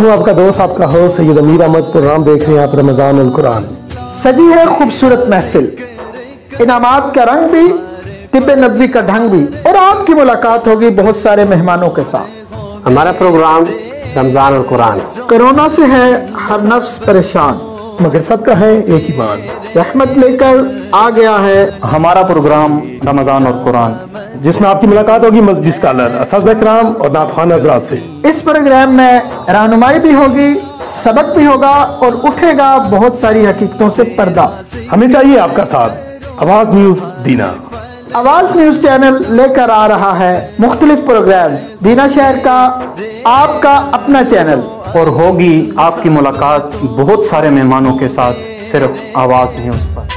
हूँ आपका दोस्त, आपका होस्ट सैयद अमीर अहमद। प्रोग्राम देख रहे हैं आप रमजान अल कुरान। सजी है खूबसूरत महफिल, इनामात का रंग भी, तिब्बे नबवी का ढंग भी, और आपकी मुलाकात होगी बहुत सारे मेहमानों के साथ। हमारा प्रोग्राम रमजान अल कुरान। कोरोना से है हर नफ्स परेशान, मगर सबका है एक ईमान। रहमत लेकर आ गया है हमारा प्रोग्राम रमजान और कुरान, जिसमें आपकी मुलाकात होगी मजहबी स्कॉलर, असातिज़ा किराम और नातख़्वान हज़रात से। इस प्रोग्राम में रहनुमाई भी होगी, सबक भी होगा और उठेगा बहुत सारी हकीकतों से पर्दा। हमें चाहिए आपका साथ। आवाज़ न्यूज़ दीना। आवाज न्यूज चैनल लेकर आ रहा है मुख्तलिफ प्रोग्राम्स। दीना शहर का आपका अपना चैनल, और होगी आपकी मुलाकात बहुत सारे मेहमानों के साथ सिर्फ आवाज़ न्यूज़ पर।